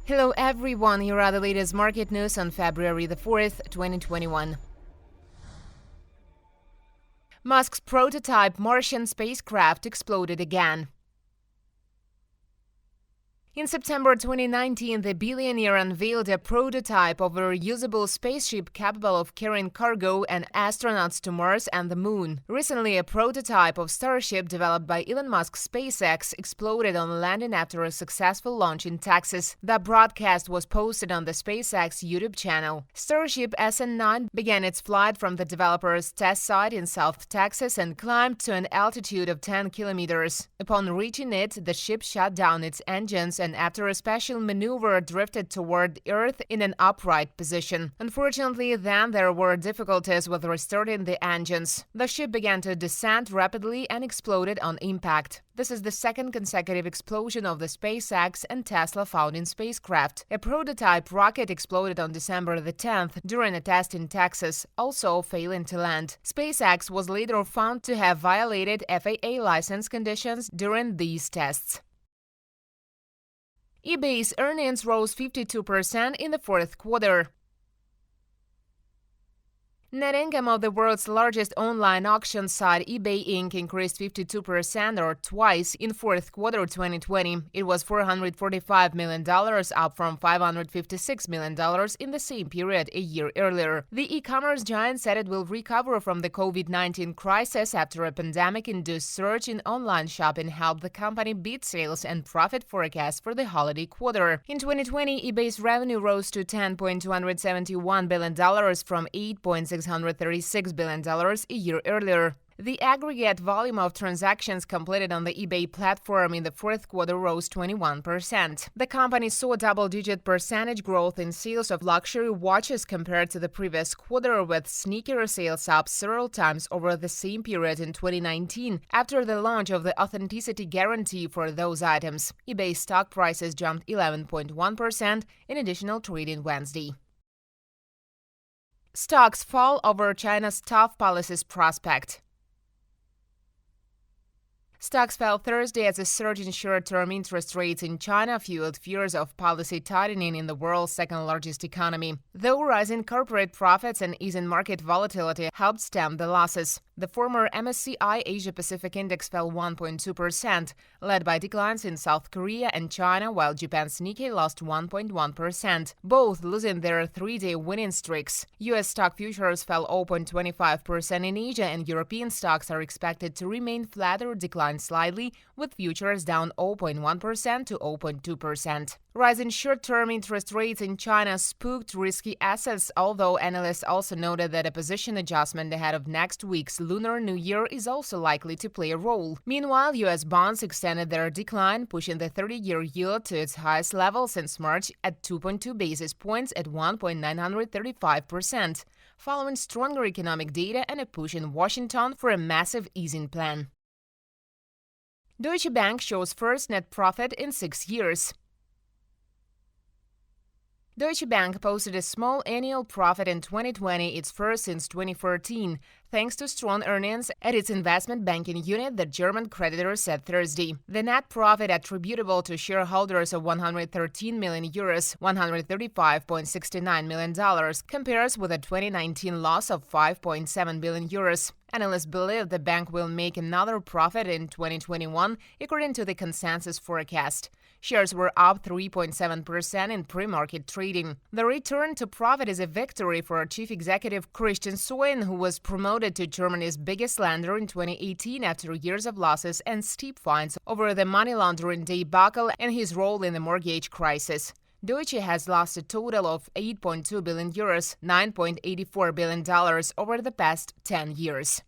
Hello everyone, here are the latest market news on February the 4th, 2021. Musk's prototype Martian spacecraft exploded again. In September 2019, the billionaire unveiled a prototype of a reusable spaceship capable of carrying cargo and astronauts to Mars and the Moon. Recently, a prototype of Starship developed by Elon Musk's SpaceX exploded on landing after a successful launch in Texas. The broadcast was posted on the SpaceX YouTube channel. Starship SN9 began its flight from the developer's test site in South Texas and climbed to an altitude of 10 kilometers. Upon reaching it, the ship shut down its engines and after a special maneuver drifted toward Earth in an upright position. Unfortunately, then there were difficulties with restarting the engines. The ship began to descend rapidly and exploded on impact. This is the second consecutive explosion of the SpaceX and Tesla founding spacecraft. A prototype rocket exploded on December the 10th during a test in Texas, also failing to land. SpaceX was later found to have violated FAA license conditions during these tests. eBay's earnings rose 52% in the fourth quarter. Net income of the world's largest online auction site, eBay Inc., increased 52% or twice in fourth quarter 2020. It was $445 million, up from $556 million in the same period a year earlier. The e-commerce giant said it will recover from the COVID-19 crisis after a pandemic-induced surge in online shopping helped the company beat sales and profit forecasts for the holiday quarter. In 2020, eBay's revenue rose to $10.271 billion from $8.636 billion a year earlier. The aggregate volume of transactions completed on the eBay platform in the fourth quarter rose 21%. The company saw double-digit percentage growth in sales of luxury watches compared to the previous quarter, with sneaker sales up several times over the same period in 2019 after the launch of the authenticity guarantee for those items. eBay stock prices jumped 11.1% in additional trading Wednesday. Stocks fall over China's tough policies prospect. Stocks fell Thursday as a surge in short-term interest rates in China fueled fears of policy tightening in the world's second-largest economy. Though rising corporate profits and easing market volatility helped stem the losses. The former MSCI Asia-Pacific Index fell 1.2%, led by declines in South Korea and China, while Japan's Nikkei lost 1.1%, both losing their three-day winning streaks. U.S. stock futures fell 0.25% in Asia, and European stocks are expected to remain flat or decline slightly, with futures down 0.1% to 0.2%. Rising short-term interest rates in China spooked risky assets, although analysts also noted that a position adjustment ahead of next week's Lunar New Year is also likely to play a role. Meanwhile, U.S. bonds extended their decline, pushing the 30-year yield to its highest level since March at 2.2 basis points at 1.935%, following stronger economic data and a push in Washington for a massive easing plan. Deutsche Bank shows first net profit in 6 years. Deutsche Bank posted a small annual profit in 2020, its first since 2014, thanks to strong earnings at its investment banking unit, the German creditor said Thursday. The net profit attributable to shareholders of €113 million, $135.69 million, compares with a 2019 loss of €5.7 billion. Analysts believe the bank will make another profit in 2021, according to the consensus forecast. Shares were up 3.7% in pre-market trading. The return to profit is a victory for Chief Executive Christian Soin, who was promoted to Germany's biggest lender in 2018 after years of losses and steep fines over the money laundering debacle and his role in the mortgage crisis. Deutsche has lost a total of €8.2 billion, $9.84 billion over the past 10 years.